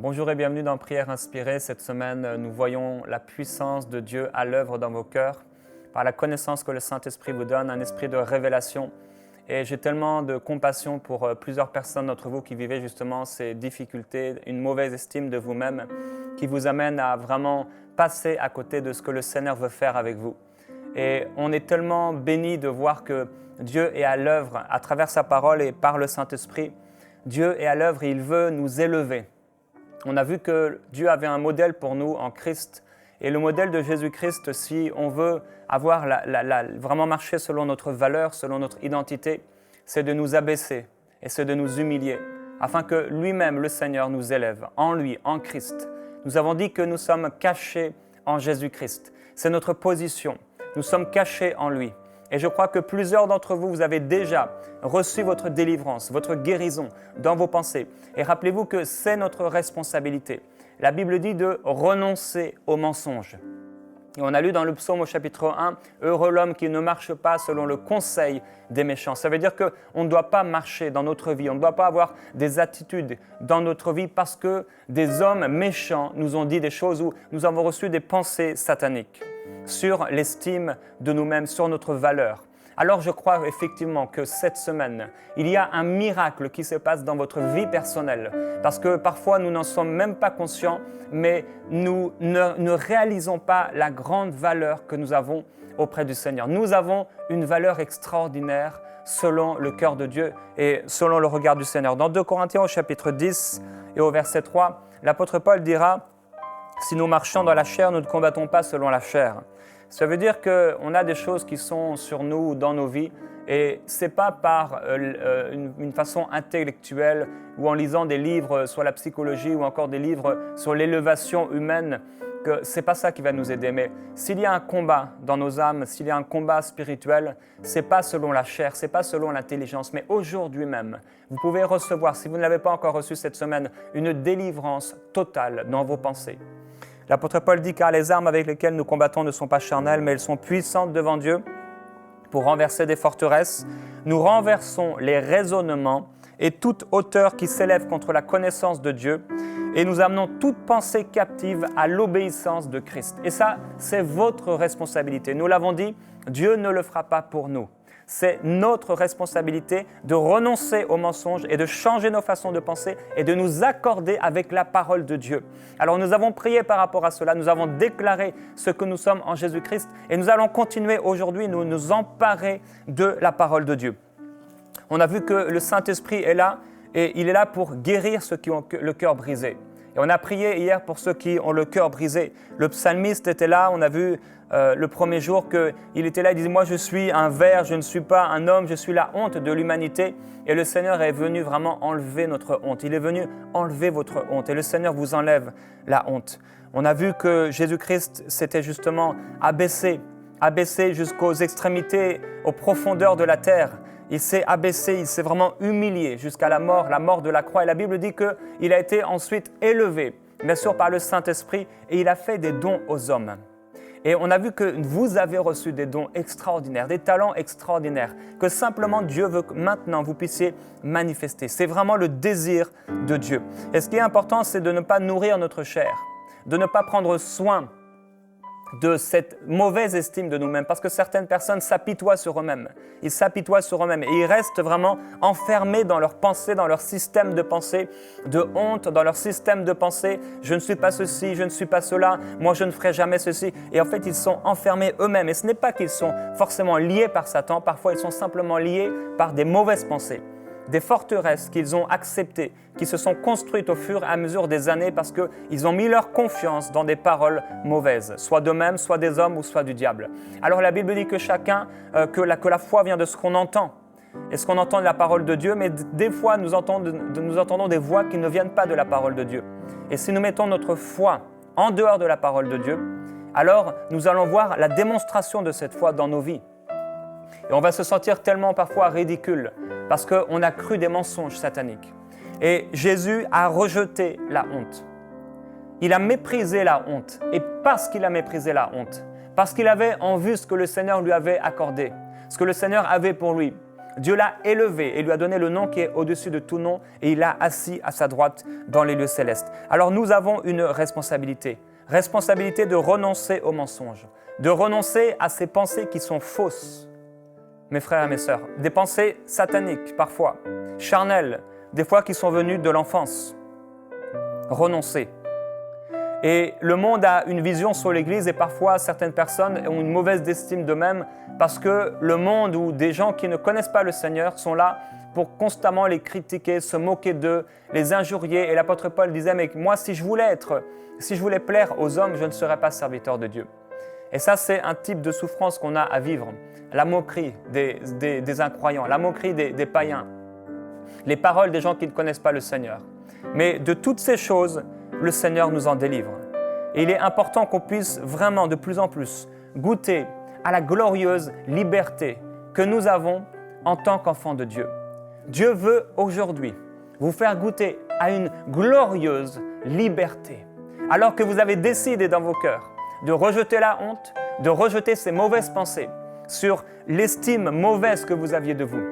Bonjour et bienvenue dans Prière inspirée. Cette semaine, nous voyons la puissance de Dieu à l'œuvre dans vos cœurs par la connaissance que le Saint-Esprit vous donne, un esprit de révélation. Et j'ai tellement de compassion pour plusieurs personnes d'entre vous qui vivaient justement ces difficultés, une mauvaise estime de vous-même qui vous amène à vraiment passer à côté de ce que le Seigneur veut faire avec vous. Et on est tellement bénis de voir que Dieu est à l'œuvre à travers sa parole et par le Saint-Esprit. Dieu est à l'œuvre et il veut nous élever. On a vu que Dieu avait un modèle pour nous en Christ. Et le modèle de Jésus-Christ, si on veut avoir vraiment marcher selon notre valeur, selon notre identité, c'est de nous abaisser et c'est de nous humilier, afin que lui-même, le Seigneur, nous élève en lui, en Christ. Nous avons dit que nous sommes cachés en Jésus-Christ. C'est notre position. Nous sommes cachés en lui. Et je crois que plusieurs d'entre vous, vous avez déjà reçu votre délivrance, votre guérison dans vos pensées. Et rappelez-vous que c'est notre responsabilité. La Bible dit de renoncer aux mensonges. Et on a lu dans le psaume au chapitre 1, « Heureux l'homme qui ne marche pas selon le conseil des méchants ». Ça veut dire qu'on ne doit pas marcher dans notre vie, on ne doit pas avoir des attitudes dans notre vie parce que des hommes méchants nous ont dit des choses où nous avons reçu des pensées sataniques sur l'estime de nous-mêmes, sur notre valeur. Alors je crois effectivement que cette semaine, il y a un miracle qui se passe dans votre vie personnelle. Parce que parfois nous n'en sommes même pas conscients, mais nous ne réalisons pas la grande valeur que nous avons auprès du Seigneur. Nous avons une valeur extraordinaire selon le cœur de Dieu et selon le regard du Seigneur. Dans 2 Corinthiens au chapitre 10 et au verset 3, l'apôtre Paul dira « Si nous marchons dans la chair, nous ne combattons pas selon la chair ». Ça veut dire qu'on a des choses qui sont sur nous ou dans nos vies et ce n'est pas par une façon intellectuelle ou en lisant des livres sur la psychologie ou encore des livres sur l'élévation humaine que ce n'est pas ça qui va nous aider. Mais s'il y a un combat dans nos âmes, s'il y a un combat spirituel, ce n'est pas selon la chair, ce n'est pas selon l'intelligence, mais aujourd'hui même, vous pouvez recevoir, si vous ne l'avez pas encore reçu cette semaine, une délivrance totale dans vos pensées. L'apôtre Paul dit « Car les armes avec lesquelles nous combattons ne sont pas charnelles, mais elles sont puissantes devant Dieu pour renverser des forteresses. Nous renversons les raisonnements et toute hauteur qui s'élève contre la connaissance de Dieu et nous amenons toute pensée captive à l'obéissance de Christ. » Et ça, c'est votre responsabilité. Nous l'avons dit, Dieu ne le fera pas pour nous. C'est notre responsabilité de renoncer aux mensonges et de changer nos façons de penser et de nous accorder avec la parole de Dieu. Alors nous avons prié par rapport à cela, nous avons déclaré ce que nous sommes en Jésus-Christ et nous allons continuer aujourd'hui, nous emparer de la parole de Dieu. On a vu que le Saint-Esprit est là et il est là pour guérir ceux qui ont le cœur brisé. Et on a prié hier pour ceux qui ont le cœur brisé. Le psalmiste était là, on a vu le premier jour qu'il était là, il disait « Moi je suis un ver, je ne suis pas un homme, je suis la honte de l'humanité. » Et le Seigneur est venu vraiment enlever notre honte. Il est venu enlever votre honte et le Seigneur vous enlève la honte. On a vu que Jésus-Christ s'était justement abaissé jusqu'aux extrémités, aux profondeurs de la terre. Il s'est abaissé, il s'est vraiment humilié jusqu'à la mort de la croix. Et la Bible dit qu'il a été ensuite élevé, bien sûr par le Saint-Esprit, et il a fait des dons aux hommes. Et on a vu que vous avez reçu des dons extraordinaires, des talents extraordinaires, que simplement Dieu veut que maintenant vous puissiez manifester. C'est vraiment le désir de Dieu. Et ce qui est important, c'est de ne pas nourrir notre chair, de ne pas prendre soin de cette mauvaise estime de nous-mêmes, parce que certaines personnes s'apitoient sur eux-mêmes. Ils s'apitoient sur eux-mêmes et ils restent vraiment enfermés dans leurs pensées, dans leur système de pensée, de honte, dans leur système de pensée. Je ne suis pas ceci, je ne suis pas cela, moi je ne ferai jamais ceci. Et en fait, ils sont enfermés eux-mêmes. Et ce n'est pas qu'ils sont forcément liés par Satan, parfois ils sont simplement liés par des mauvaises pensées. Des forteresses qu'ils ont acceptées, qui se sont construites au fur et à mesure des années parce qu'ils ont mis leur confiance dans des paroles mauvaises, soit d'eux-mêmes, soit des hommes ou soit du diable. Alors la Bible dit que que la foi vient de ce qu'on entend. Est-ce qu'on entend de la parole de Dieu? Mais des fois, nous entendons des voix qui ne viennent pas de la parole de Dieu. Et si nous mettons notre foi en dehors de la parole de Dieu, alors nous allons voir la démonstration de cette foi dans nos vies. Et on va se sentir tellement parfois ridicule parce qu'on a cru des mensonges sataniques. Et Jésus a rejeté la honte. Il a méprisé la honte. Et parce qu'il a méprisé la honte, parce qu'il avait en vue ce que le Seigneur lui avait accordé, ce que le Seigneur avait pour lui, Dieu l'a élevé et lui a donné le nom qui est au-dessus de tout nom et il l'a assis à sa droite dans les lieux célestes. Alors nous avons une responsabilité de renoncer aux mensonges, de renoncer à ces pensées qui sont fausses. Mes frères et mes sœurs, des pensées sataniques parfois, charnelles, des fois qui sont venues de l'enfance. Renoncer. Et le monde a une vision sur l'Église et parfois certaines personnes ont une mauvaise estime d'eux-mêmes parce que le monde ou des gens qui ne connaissent pas le Seigneur sont là pour constamment les critiquer, se moquer d'eux, les injurier. Et l'apôtre Paul disait, mais moi si je voulais plaire aux hommes, je ne serais pas serviteur de Dieu. Et ça c'est un type de souffrance qu'on a à vivre. La moquerie des incroyants, la moquerie des païens, les paroles des gens qui ne connaissent pas le Seigneur. Mais de toutes ces choses, le Seigneur nous en délivre. Et il est important qu'on puisse vraiment de plus en plus goûter à la glorieuse liberté que nous avons en tant qu'enfants de Dieu. Dieu veut aujourd'hui vous faire goûter à une glorieuse liberté. Alors que vous avez décidé dans vos cœurs de rejeter la honte, de rejeter ces mauvaises pensées sur l'estime mauvaise que vous aviez de vous.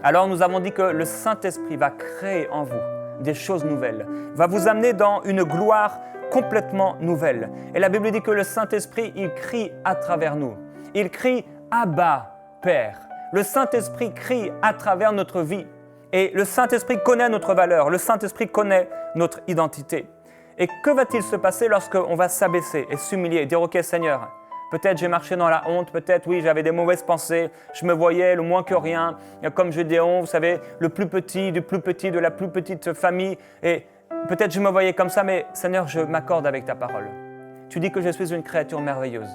Alors nous avons dit que le Saint-Esprit va créer en vous des choses nouvelles, va vous amener dans une gloire complètement nouvelle. Et la Bible dit que le Saint-Esprit, il crie à travers nous. Il crie « Abba, Père ». Le Saint-Esprit crie à travers notre vie. Et le Saint-Esprit connaît notre valeur, le Saint-Esprit connaît notre identité. Et que va-t-il se passer lorsqu'on va s'abaisser et s'humilier et dire « Ok Seigneur ». Peut-être j'ai marché dans la honte, peut-être oui, j'avais des mauvaises pensées, je me voyais le moins que rien, comme Gédéon, vous savez, le plus petit, du plus petit, de la plus petite famille. Et peut-être je me voyais comme ça, mais Seigneur, je m'accorde avec ta parole. Tu dis que je suis une créature merveilleuse.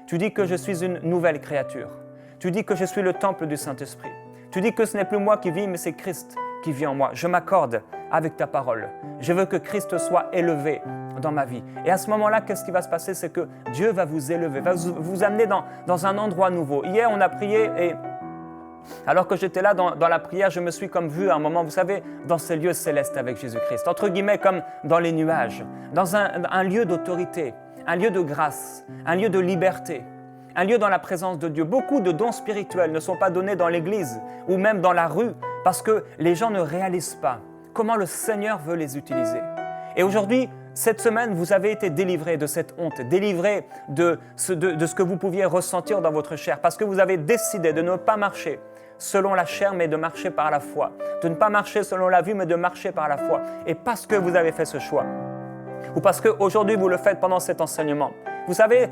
Tu dis que je suis une nouvelle créature. Tu dis que je suis le temple du Saint-Esprit. Tu dis que ce n'est plus moi qui vis, mais c'est Christ qui vit en moi. Je m'accorde avec ta parole. Je veux que Christ soit élevé dans ma vie. Et à ce moment-là, qu'est-ce qui va se passer? C'est que Dieu va vous élever, va vous amener dans un endroit nouveau. Hier, on a prié et alors que j'étais là dans la prière, je me suis comme vu à un moment, vous savez, dans ces lieux célestes avec Jésus-Christ, entre guillemets comme dans les nuages, dans un lieu d'autorité, un lieu de grâce, un lieu de liberté, un lieu dans la présence de Dieu. Beaucoup de dons spirituels ne sont pas donnés dans l'église ou même dans la rue parce que les gens ne réalisent pas comment le Seigneur veut les utiliser. Et aujourd'hui, cette semaine, vous avez été délivrés de cette honte, délivrés de ce que vous pouviez ressentir dans votre chair, parce que vous avez décidé de ne pas marcher selon la chair, mais de marcher par la foi, de ne pas marcher selon la vue, mais de marcher par la foi. Et parce que vous avez fait ce choix, ou parce qu'aujourd'hui vous le faites pendant cet enseignement, vous savez,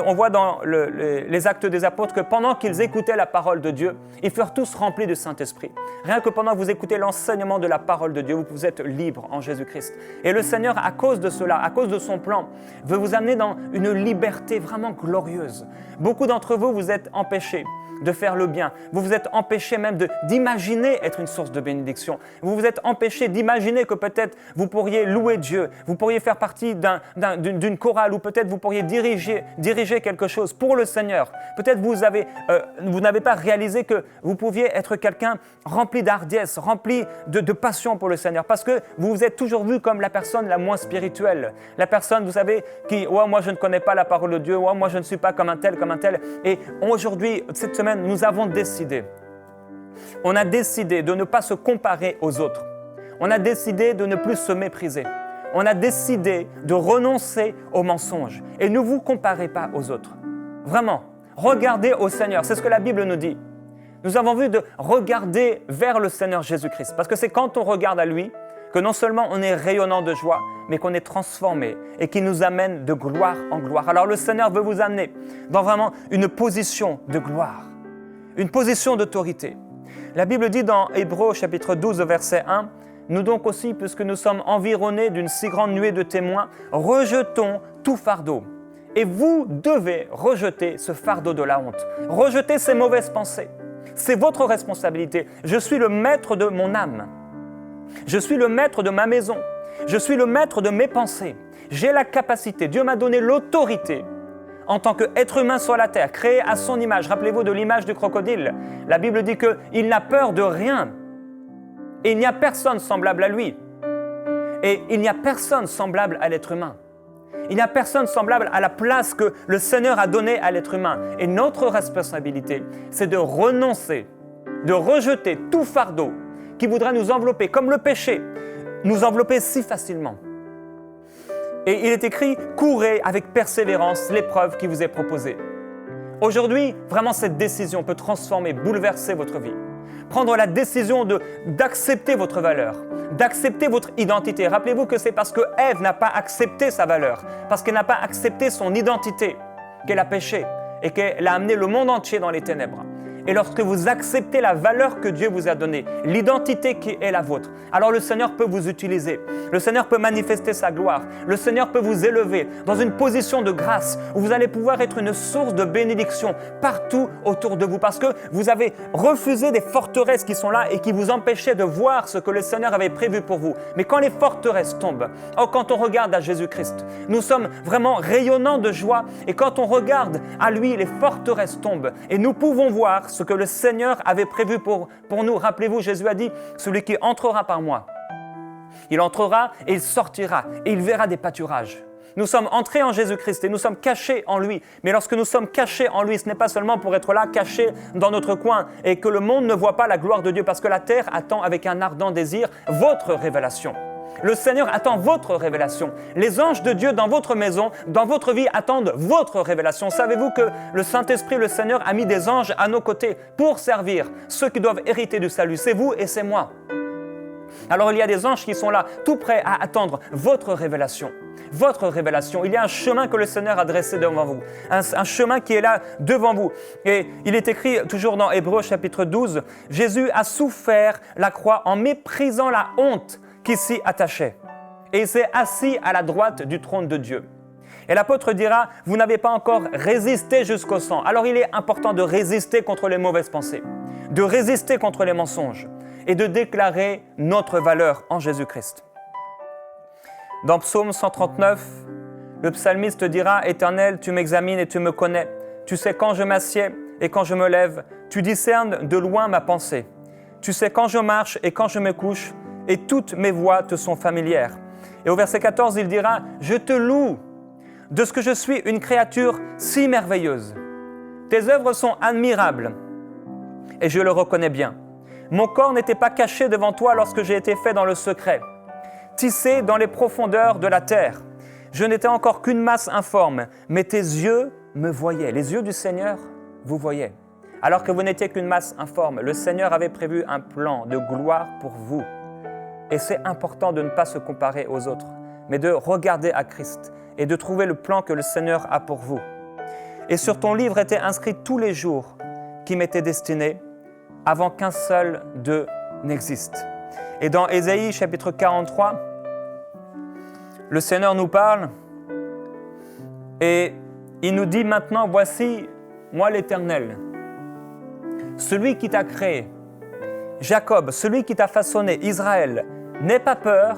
on voit dans les Actes des Apôtres que pendant qu'ils écoutaient la parole de Dieu, ils furent tous remplis du Saint-Esprit. Rien que pendant que vous écoutez l'enseignement de la parole de Dieu, vous êtes libres en Jésus-Christ. Et le Seigneur, à cause de cela, à cause de son plan, veut vous amener dans une liberté vraiment glorieuse. Beaucoup d'entre vous, vous êtes empêchés de faire le bien. Vous vous êtes empêchés même d'imaginer être une source de bénédiction. Vous vous êtes empêchés d'imaginer que peut-être vous pourriez louer Dieu, vous pourriez faire partie d'une chorale ou peut-être vous pourriez diriger quelque chose pour le Seigneur. Peut-être vous n'avez pas réalisé que vous pouviez être quelqu'un rempli d'hardiesse, rempli de passion pour le Seigneur parce que vous vous êtes toujours vu comme la personne la moins spirituelle. La personne, vous savez, qui « ouais, moi je ne connais pas la parole de Dieu, ouais, moi je ne suis pas comme un tel. » Et aujourd'hui, cette semaine, nous avons décidé. On a décidé de ne pas se comparer aux autres. On a décidé de ne plus se mépriser. On a décidé de renoncer aux mensonges. Et ne vous comparez pas aux autres. Vraiment, regardez au Seigneur. C'est ce que la Bible nous dit. Nous avons vu de regarder vers le Seigneur Jésus-Christ. Parce que c'est quand on regarde à lui que non seulement on est rayonnant de joie, mais qu'on est transformé et qui nous amène de gloire en gloire. Alors le Seigneur veut vous amener dans vraiment une position de gloire, une position d'autorité. La Bible dit dans Hébreux chapitre 12 verset 1, « Nous donc aussi, puisque nous sommes environnés d'une si grande nuée de témoins, rejetons tout fardeau. » Et vous devez rejeter ce fardeau de la honte, rejeter ces mauvaises pensées. C'est votre responsabilité. Je suis le maître de mon âme. Je suis le maître de ma maison. Je suis le maître de mes pensées. J'ai la capacité, Dieu m'a donné l'autorité en tant qu'être humain sur la terre, créé à son image. Rappelez-vous de l'image du crocodile. La Bible dit qu'il n'a peur de rien. Et il n'y a personne semblable à lui. Et il n'y a personne semblable à l'être humain. Il n'y a personne semblable à la place que le Seigneur a donnée à l'être humain. Et notre responsabilité, c'est de renoncer de rejeter tout fardeau qui voudrait nous envelopper, comme le péché, nous envelopper si facilement. Et il est écrit, courez avec persévérance l'épreuve qui vous est proposée. Aujourd'hui, vraiment, cette décision peut transformer, bouleverser votre vie. Prendre la décision d'accepter votre valeur, d'accepter votre identité. Rappelez-vous que c'est parce que Ève n'a pas accepté sa valeur, parce qu'elle n'a pas accepté son identité, qu'elle a péché et qu'elle a amené le monde entier dans les ténèbres. Et lorsque vous acceptez la valeur que Dieu vous a donnée, l'identité qui est la vôtre, alors le Seigneur peut vous utiliser. Le Seigneur peut manifester sa gloire. Le Seigneur peut vous élever dans une position de grâce où vous allez pouvoir être une source de bénédiction partout autour de vous parce que vous avez refusé des forteresses qui sont là et qui vous empêchaient de voir ce que le Seigneur avait prévu pour vous. Mais quand les forteresses tombent, quand on regarde à Jésus-Christ, nous sommes vraiment rayonnants de joie et quand on regarde à lui, les forteresses tombent et nous pouvons voir ce que le Seigneur avait prévu pour nous. Rappelez-vous, Jésus a dit, celui qui entrera par moi, il entrera et il sortira et il verra des pâturages. Nous sommes entrés en Jésus-Christ et nous sommes cachés en lui. Mais lorsque nous sommes cachés en lui, ce n'est pas seulement pour être là, cachés dans notre coin et que le monde ne voit pas la gloire de Dieu parce que la terre attend avec un ardent désir votre révélation. Le Seigneur attend votre révélation. Les anges de Dieu dans votre maison, dans votre vie, attendent votre révélation. Savez-vous que le Saint-Esprit, le Seigneur, a mis des anges à nos côtés pour servir ceux qui doivent hériter du salut. C'est vous et c'est moi. Alors il y a des anges qui sont là, tout prêts à attendre votre révélation. Votre révélation. Il y a un chemin que le Seigneur a dressé devant vous. Un chemin qui est là devant vous. Et il est écrit toujours dans Hébreux chapitre 12, Jésus a souffert la croix en méprisant la honte qui s'y attachait. Et il s'est assis à la droite du trône de Dieu. Et l'apôtre dira, vous n'avez pas encore résisté jusqu'au sang. Alors il est important de résister contre les mauvaises pensées, de résister contre les mensonges et de déclarer notre valeur en Jésus-Christ. Dans Psaume 139, le psalmiste dira, Éternel, tu m'examines et tu me connais. Tu sais quand je m'assieds et quand je me lève. Tu discernes de loin ma pensée. Tu sais quand je marche et quand je me couche. Et toutes mes voies te sont familières. Et au verset 14, il dira, je te loue de ce que je suis une créature si merveilleuse. Tes œuvres sont admirables et je le reconnais bien. Mon corps n'était pas caché devant toi lorsque j'ai été fait dans le secret, tissé dans les profondeurs de la terre. Je n'étais encore qu'une masse informe, mais tes yeux me voyaient. Les yeux du Seigneur vous voyaient. Alors que vous n'étiez qu'une masse informe, le Seigneur avait prévu un plan de gloire pour vous. Et c'est important de ne pas se comparer aux autres, mais de regarder à Christ et de trouver le plan que le Seigneur a pour vous. Et sur ton livre étaient inscrits tous les jours qui m'étaient destinés avant qu'un seul d'eux n'existe. Et dans Ésaïe chapitre 43, le Seigneur nous parle et il nous dit maintenant, voici moi l'Éternel, celui qui t'a créé, Jacob, celui qui t'a façonné, Israël, n'aie pas peur,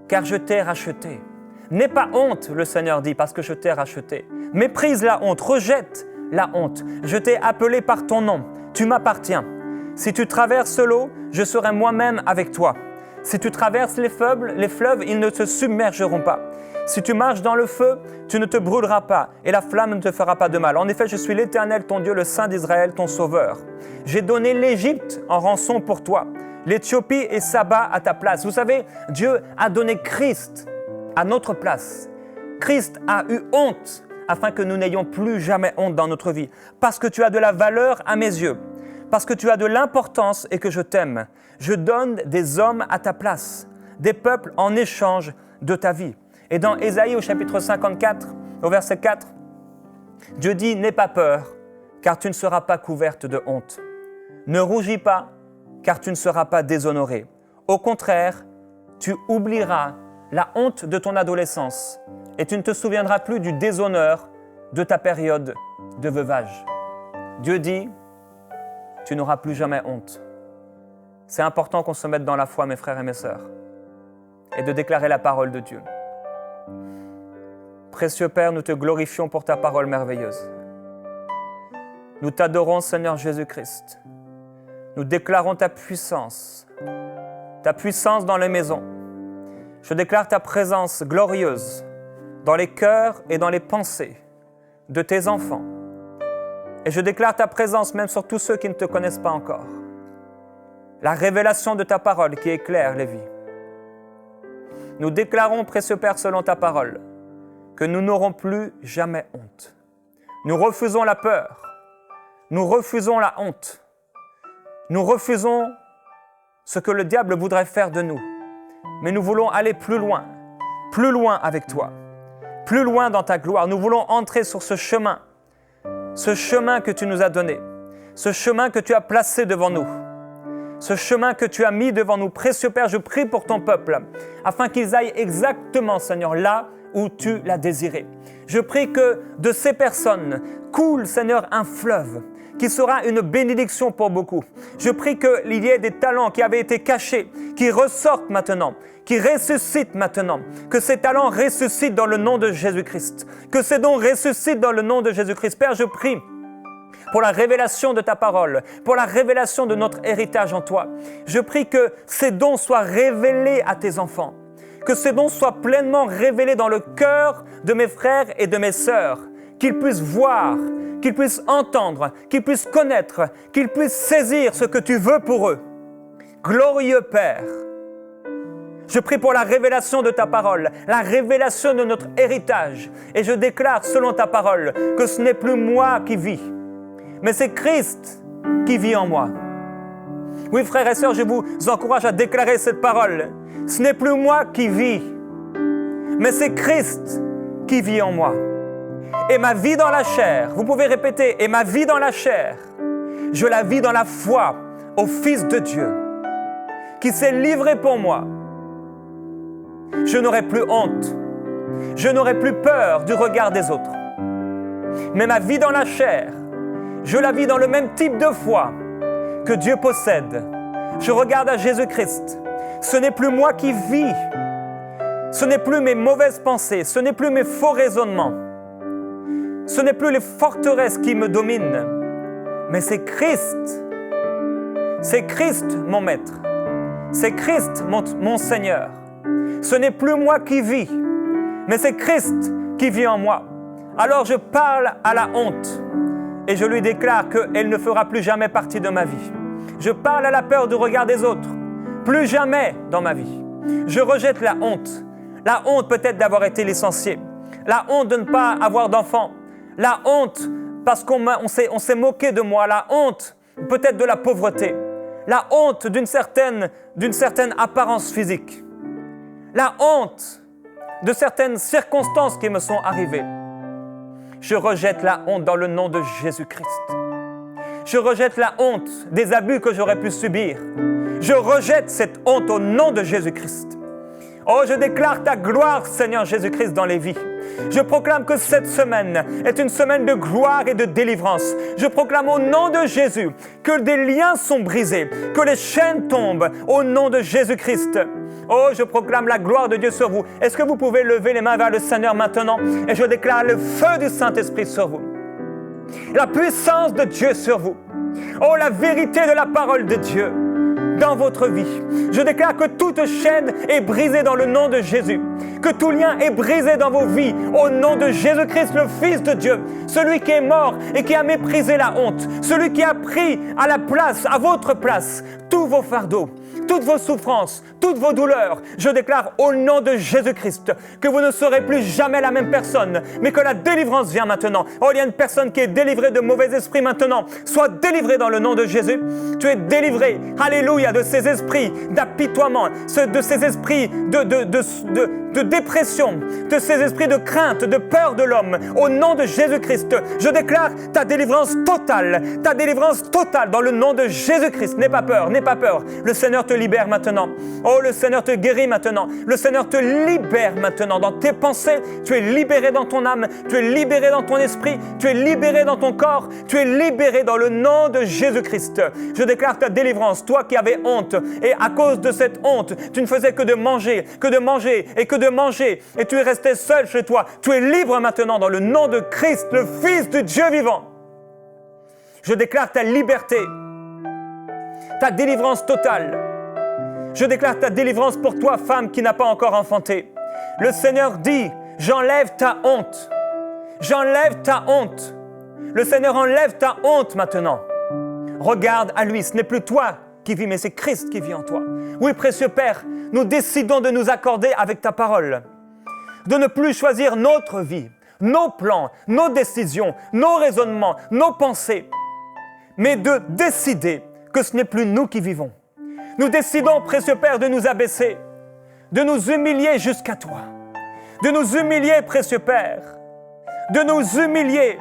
car je t'ai racheté. N'aie pas honte, le Seigneur dit, parce que je t'ai racheté. Méprise la honte, rejette la honte. Je t'ai appelé par ton nom, tu m'appartiens. Si tu traverses l'eau, je serai moi-même avec toi. Si tu traverses les fleuves, ils ne te submergeront pas. Si tu marches dans le feu, tu ne te brûleras pas et la flamme ne te fera pas de mal. En effet, je suis l'Éternel, ton Dieu, le Saint d'Israël, ton Sauveur. J'ai donné l'Égypte en rançon pour toi, l'Éthiopie et Saba à ta place. Vous savez, Dieu a donné Christ à notre place. Christ a eu honte afin que nous n'ayons plus jamais honte dans notre vie. Parce que tu as de la valeur à mes yeux, parce que tu as de l'importance et que je t'aime. Je donne des hommes à ta place, des peuples en échange de ta vie. Et dans Ésaïe au chapitre 54, au verset 4, Dieu dit « N'aie pas peur, car tu ne seras pas couverte de honte. Ne rougis pas, car tu ne seras pas déshonorée. Au contraire, tu oublieras la honte de ton adolescence et tu ne te souviendras plus du déshonneur de ta période de veuvage. » Dieu dit « Tu n'auras plus jamais honte. » C'est important qu'on se mette dans la foi, mes frères et mes sœurs, et de déclarer la parole de Dieu. Précieux Père, nous te glorifions pour ta parole merveilleuse. Nous t'adorons, Seigneur Jésus-Christ. Nous déclarons ta puissance dans les maisons. Je déclare ta présence glorieuse dans les cœurs et dans les pensées de tes enfants. Et je déclare ta présence même sur tous ceux qui ne te connaissent pas encore. la révélation de ta parole qui éclaire les vies. Nous déclarons, précieux Père, selon ta parole, que nous n'aurons plus jamais honte. Nous refusons la peur, nous refusons la honte, nous refusons ce que le diable voudrait faire de nous, mais nous voulons aller plus loin avec toi, plus loin dans ta gloire. Nous voulons entrer sur ce chemin que tu nous as donné, ce chemin que tu as placé devant nous, ce chemin que tu as mis devant nous. Précieux Père, je prie pour ton peuple, afin qu'ils aillent exactement, Seigneur, là où tu l'as désiré. Je prie que de ces personnes coule, Seigneur, un fleuve qui sera une bénédiction pour beaucoup. Je prie qu'il y ait des talents qui avaient été cachés, qui ressortent maintenant, qui ressuscitent maintenant, que ces talents ressuscitent dans le nom de Jésus-Christ, que ces dons ressuscitent dans le nom de Jésus-Christ. Père, je prie pour la révélation de ta parole, pour la révélation de notre héritage en toi. Je prie que ces dons soient révélés à tes enfants, que ces dons soient pleinement révélés dans le cœur de mes frères et de mes sœurs, qu'ils puissent voir, qu'ils puissent entendre, qu'ils puissent connaître, qu'ils puissent saisir ce que tu veux pour eux. Glorieux Père, je prie pour la révélation de ta parole, la révélation de notre héritage, et je déclare selon ta parole que ce n'est plus moi qui vis, mais c'est Christ qui vit en moi. Oui, frères et sœurs, je vous encourage à déclarer cette parole. Ce n'est plus moi qui vis, mais c'est Christ qui vit en moi. Et ma vie dans la chair, vous pouvez répéter, et ma vie dans la chair, je la vis dans la foi au Fils de Dieu, qui s'est livré pour moi. Je n'aurai plus honte, je n'aurai plus peur du regard des autres. Mais ma vie dans la chair, je la vis dans le même type de foi que Dieu possède. Je regarde à Jésus-Christ. Ce n'est plus moi qui vis. Ce n'est plus mes mauvaises pensées. Ce n'est plus mes faux raisonnements. Ce n'est plus les forteresses qui me dominent. Mais c'est Christ. C'est Christ mon maître. C'est Christ mon Seigneur. Ce n'est plus moi qui vis. Mais c'est Christ qui vit en moi. Alors je parle à la honte. Et je lui déclare qu'elle ne fera plus jamais partie de ma vie. Je parle à la peur du regard des autres. Plus jamais dans ma vie. Je rejette la honte. La honte peut-être d'avoir été licencié. La honte de ne pas avoir d'enfant. La honte parce qu'on s'est moqué de moi. La honte peut-être de la pauvreté. La honte d'une certaine apparence physique. La honte de certaines circonstances qui me sont arrivées. Je rejette la honte dans le nom de Jésus-Christ. Je rejette la honte des abus que j'aurais pu subir. Je rejette cette honte au nom de Jésus-Christ. Oh, je déclare ta gloire, Seigneur Jésus-Christ, dans les vies. Je proclame que cette semaine est une semaine de gloire et de délivrance. Je proclame au nom de Jésus que des liens sont brisés, que les chaînes tombent au nom de Jésus-Christ. Oh, je proclame la gloire de Dieu sur vous. Est-ce que vous pouvez lever les mains vers le Seigneur maintenant? Et je déclare le feu du Saint-Esprit sur vous. La puissance de Dieu sur vous. Oh, la vérité de la parole de Dieu dans votre vie. Je déclare que toute chaîne est brisée dans le nom de Jésus. Que tout lien est brisé dans vos vies au nom de Jésus-Christ, le Fils de Dieu. Celui qui est mort et qui a méprisé la honte. Celui qui a pris à la place, à votre place, tous vos fardeaux, toutes vos souffrances, toutes vos douleurs. Je déclare au nom de Jésus-Christ que vous ne serez plus jamais la même personne, mais que la délivrance vient maintenant. Oh, il y a une personne qui est délivrée de mauvais esprits maintenant. Sois délivré dans le nom de Jésus. Tu es délivré, alléluia, de ces esprits d'apitoiement, de ces esprits de dépression, de ces esprits de crainte, de peur de l'homme. Au nom de Jésus-Christ, je déclare ta délivrance totale dans le nom de Jésus-Christ. N'aie pas peur, n'aie pas peur. Le Seigneur te libère maintenant. Oh, le Seigneur te guérit maintenant. Le Seigneur te libère maintenant dans tes pensées. Tu es libéré dans ton âme. Tu es libéré dans ton esprit. Tu es libéré dans ton corps. Tu es libéré dans le nom de Jésus-Christ. Je déclare ta délivrance. Toi qui avais honte, et à cause de cette honte, tu ne faisais que de manger, et tu es resté seul chez toi. Tu es libre maintenant dans le nom de Christ, le Fils de Dieu vivant. Je déclare ta liberté, ta délivrance totale. Je déclare ta délivrance pour toi, femme qui n'a pas encore enfanté. Le Seigneur dit, j'enlève ta honte. J'enlève ta honte. Le Seigneur enlève ta honte maintenant. Regarde à lui, ce n'est plus toi qui vit, mais c'est Christ qui vit en toi. Oui, précieux Père, nous décidons de nous accorder avec ta parole, de ne plus choisir notre vie, nos plans, nos décisions, nos raisonnements, nos pensées, mais de décider que ce n'est plus nous qui vivons. Nous décidons, précieux Père, de nous abaisser, de nous humilier jusqu'à toi, de nous humilier, précieux Père, de nous humilier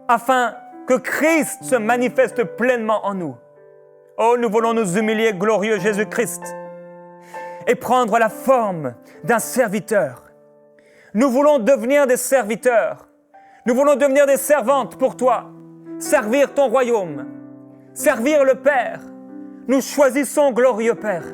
afin que Christ se manifeste pleinement en nous. Oh, nous voulons nous humilier, glorieux Jésus-Christ, et prendre la forme d'un serviteur. Nous voulons devenir des serviteurs. Nous voulons devenir des servantes pour toi, servir ton royaume, servir le Père. Nous choisissons, glorieux Père,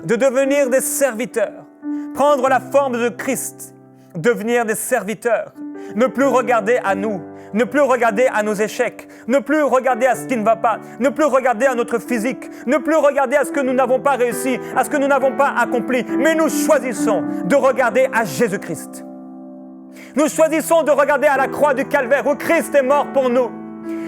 de devenir des serviteurs, prendre la forme de Christ, devenir des serviteurs, ne plus regarder à nous, ne plus regarder à nos échecs, ne plus regarder à ce qui ne va pas, ne plus regarder à notre physique, ne plus regarder à ce que nous n'avons pas réussi, à ce que nous n'avons pas accompli, mais nous choisissons de regarder à Jésus-Christ. Nous choisissons de regarder à la croix du Calvaire où Christ est mort pour nous.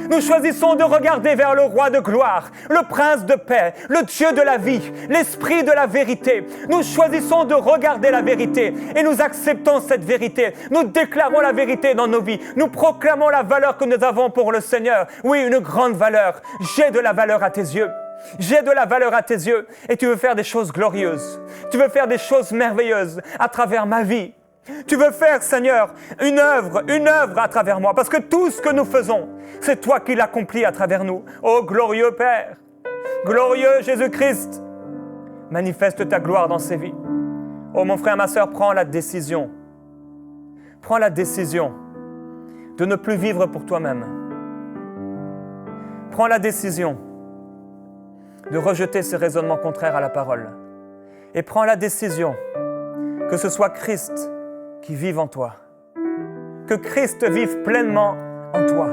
Nous choisissons de regarder vers le roi de gloire, le prince de paix, le Dieu de la vie, l'esprit de la vérité. Nous choisissons de regarder la vérité et nous acceptons cette vérité. Nous déclarons la vérité dans nos vies. Nous proclamons la valeur que nous avons pour le Seigneur. Oui, une grande valeur. J'ai de la valeur à tes yeux. J'ai de la valeur à tes yeux et tu veux faire des choses glorieuses. Tu veux faire des choses merveilleuses à travers ma vie. Tu veux faire, Seigneur, une œuvre à travers moi. Parce que tout ce que nous faisons, c'est toi qui l'accomplis à travers nous. Oh, glorieux Père, glorieux Jésus-Christ, manifeste ta gloire dans ces vies. Oh, mon frère, ma sœur, prends la décision. Prends la décision de ne plus vivre pour toi-même. Prends la décision de rejeter ces raisonnements contraires à la parole. Et prends la décision que ce soit Christ qui vive en toi. Que Christ vive pleinement en toi.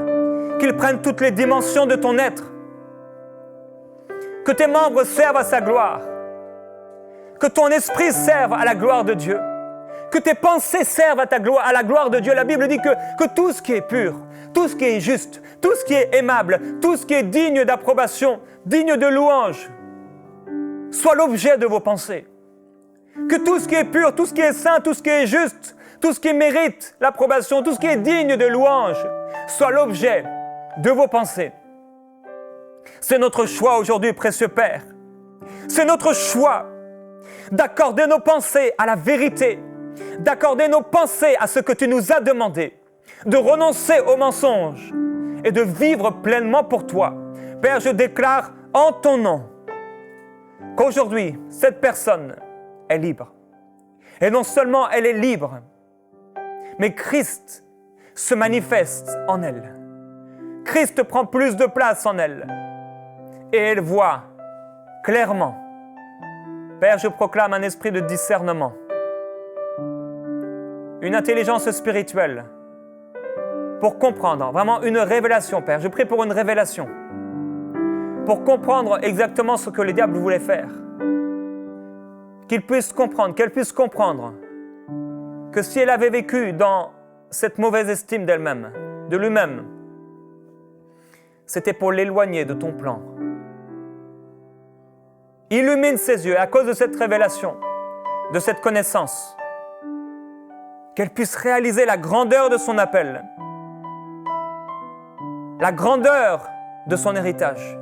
Qu'il prenne toutes les dimensions de ton être. Que tes membres servent à sa gloire. Que ton esprit serve à la gloire de Dieu. Que tes pensées servent à la gloire de Dieu. La Bible dit que tout ce qui est pur, tout ce qui est juste, tout ce qui est aimable, tout ce qui est digne d'approbation, digne de louange, soit l'objet de vos pensées. Que tout ce qui est pur, tout ce qui est saint, tout ce qui est juste, tout ce qui mérite l'approbation, tout ce qui est digne de louange, soit l'objet de vos pensées. C'est notre choix aujourd'hui, précieux Père. C'est notre choix d'accorder nos pensées à la vérité, d'accorder nos pensées à ce que tu nous as demandé, de renoncer aux mensonges et de vivre pleinement pour toi. Père, je déclare en ton nom qu'aujourd'hui, cette personne est libre. Et non seulement elle est libre, mais Christ se manifeste en elle. Christ prend plus de place en elle. Et elle voit clairement. Père, je proclame un esprit de discernement, une intelligence spirituelle pour comprendre, vraiment une révélation, Père. Je prie pour une révélation, pour comprendre exactement ce que le diable voulait faire. Qu'elle puisse comprendre que si elle avait vécu dans cette mauvaise estime d'elle-même, de lui-même, c'était pour l'éloigner de ton plan. Illumine ses yeux à cause de cette révélation, de cette connaissance, qu'elle puisse réaliser la grandeur de son appel, la grandeur de son héritage.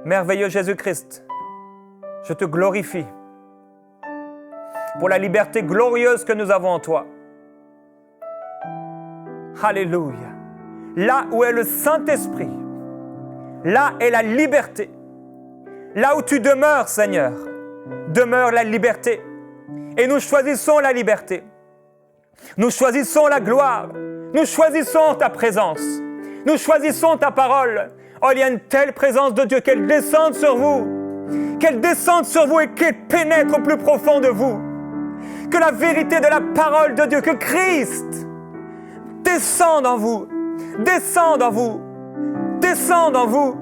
Merveilleux Jésus-Christ, je te glorifie pour la liberté glorieuse que nous avons en toi. Alléluia. Là où est le Saint-Esprit, là est la liberté. Là où tu demeures, Seigneur, demeure la liberté. Et nous choisissons la liberté. Nous choisissons la gloire. Nous choisissons ta présence. Nous choisissons ta parole. Oh, il y a une telle présence de Dieu, qu'elle descende sur vous. Qu'elle descende sur vous et qu'elle pénètre au plus profond de vous. Que la vérité de la parole de Dieu, que Christ descende en vous. Descende en vous. Descende en vous.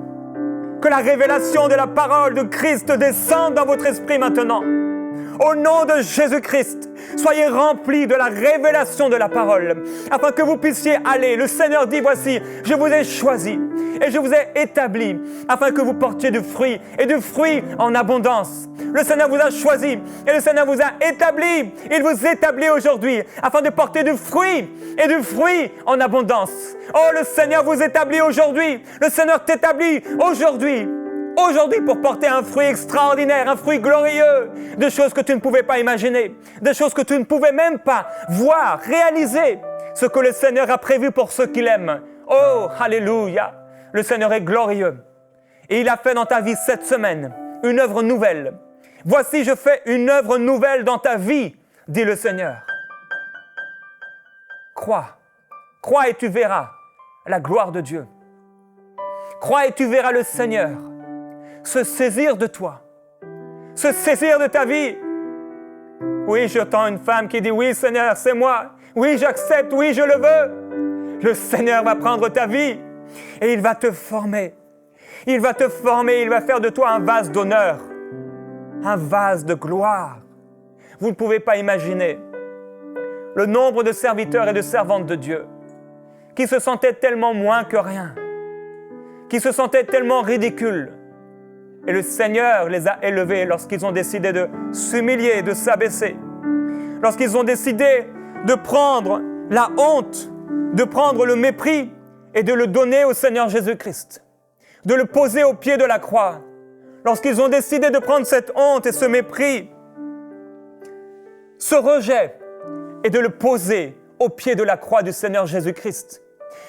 Que la révélation de la parole de Christ descende dans votre esprit maintenant. Au nom de Jésus-Christ, Soyez remplis de la révélation de la parole, afin que vous puissiez aller. Le Seigneur dit, voici, je vous ai choisi et je vous ai établi, afin que vous portiez du fruit et du fruit en abondance. Le Seigneur vous a choisi et le Seigneur vous a établi. Il vous établit aujourd'hui, afin de porter du fruit et du fruit en abondance. Oh, le Seigneur vous établit aujourd'hui. Le Seigneur t'établit aujourd'hui. Aujourd'hui pour porter un fruit extraordinaire, un fruit glorieux, des choses que tu ne pouvais pas imaginer, des choses que tu ne pouvais même pas voir, réaliser, ce que le Seigneur a prévu pour ceux qui l'aiment. Oh, alléluia! Le Seigneur est glorieux et il a fait dans ta vie cette semaine une œuvre nouvelle. Voici, je fais une œuvre nouvelle dans ta vie, dit le Seigneur. Crois et tu verras la gloire de Dieu. Crois et tu verras le Seigneur se saisir de toi, se saisir de ta vie. Oui, j'entends une femme qui dit, oui Seigneur, c'est moi. Oui, j'accepte, oui, je le veux. Le Seigneur va prendre ta vie et il va te former. Il va te former, il va faire de toi un vase d'honneur, un vase de gloire. Vous ne pouvez pas imaginer le nombre de serviteurs et de servantes de Dieu qui se sentaient tellement moins que rien, qui se sentaient tellement ridicules. Et le Seigneur les a élevés lorsqu'ils ont décidé de s'humilier, de s'abaisser. Lorsqu'ils ont décidé de prendre la honte, de prendre le mépris et de le donner au Seigneur Jésus-Christ, de le poser au pied de la croix. Lorsqu'ils ont décidé de prendre cette honte et ce mépris, ce rejet, et de le poser au pied de la croix du Seigneur Jésus-Christ.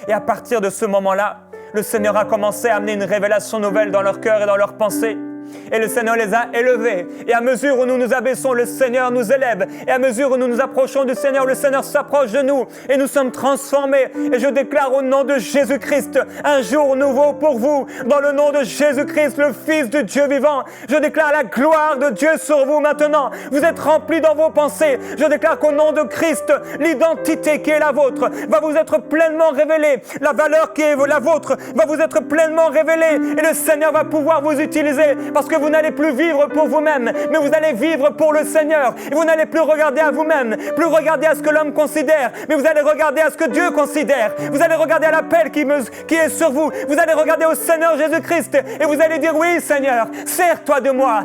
Et à partir de ce moment-là, le Seigneur a commencé à amener une révélation nouvelle dans leur cœur et dans leurs pensées. Et le Seigneur les a élevés. Et à mesure où nous nous abaissons, le Seigneur nous élève. Et à mesure où nous nous approchons du Seigneur, le Seigneur s'approche de nous. Et nous sommes transformés. Et je déclare au nom de Jésus-Christ un jour nouveau pour vous. Dans le nom de Jésus-Christ, le Fils du Dieu vivant. Je déclare la gloire de Dieu sur vous maintenant. Vous êtes remplis dans vos pensées. Je déclare qu'au nom de Christ, l'identité qui est la vôtre va vous être pleinement révélée. La valeur qui est la vôtre va vous être pleinement révélée. Et le Seigneur va pouvoir vous utiliser. Parce que vous n'allez plus vivre pour vous-même, mais vous allez vivre pour le Seigneur. Et vous n'allez plus regarder à vous-même, plus regarder à ce que l'homme considère, mais vous allez regarder à ce que Dieu considère. Vous allez regarder à l'appel qui est sur vous. Vous allez regarder au Seigneur Jésus-Christ et vous allez dire, oui Seigneur, sers-toi de moi,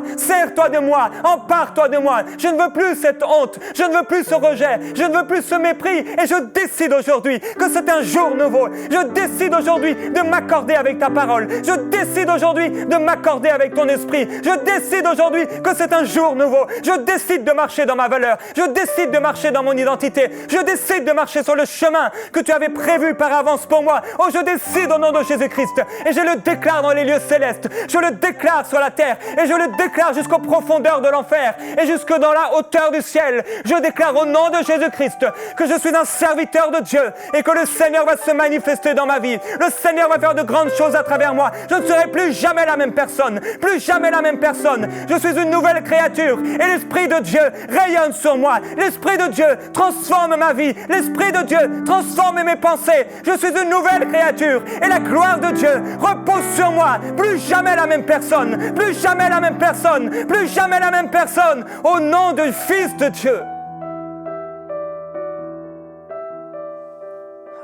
empare-toi de moi. Je ne veux plus cette honte, je ne veux plus ce rejet, je ne veux plus ce mépris. Et je décide aujourd'hui que c'est un jour nouveau. Je décide aujourd'hui de m'accorder avec ta parole. Je décide aujourd'hui de m'accorder avec ton esprit. Je décide aujourd'hui que c'est un jour nouveau. Je décide de marcher dans ma valeur. Je décide de marcher dans mon identité. Je décide de marcher sur le chemin que tu avais prévu par avance pour moi. Oh, je décide au nom de Jésus-Christ et je le déclare dans les lieux célestes. Je le déclare sur la terre et je le déclare jusqu'aux profondeurs de l'enfer et jusque dans la hauteur du ciel. Je déclare au nom de Jésus-Christ que je suis un serviteur de Dieu et que le Seigneur va se manifester dans ma vie. Le Seigneur va faire de grandes choses à travers moi. Je ne serai plus jamais la même personne. Plus jamais la même personne. Je suis une nouvelle créature et l'Esprit de Dieu rayonne sur moi. L'Esprit de Dieu transforme ma vie. L'Esprit de Dieu transforme mes pensées. Je suis une nouvelle créature et la gloire de Dieu repose sur moi. Plus jamais la même personne. Plus jamais la même personne. Plus jamais la même personne. Au nom du Fils de Dieu.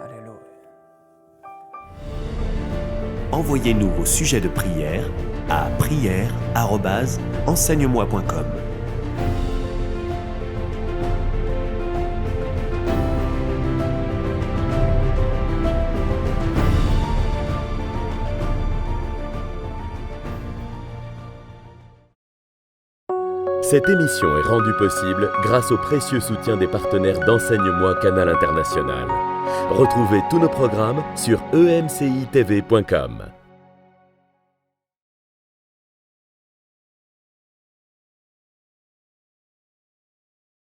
Alléluia. Envoyez-nous vos sujets de prière à prière@enseigne-moi.com. Cette émission est rendue possible grâce au précieux soutien des partenaires d'Enseigne-moi Canal International. Retrouvez tous nos programmes sur emcitv.com.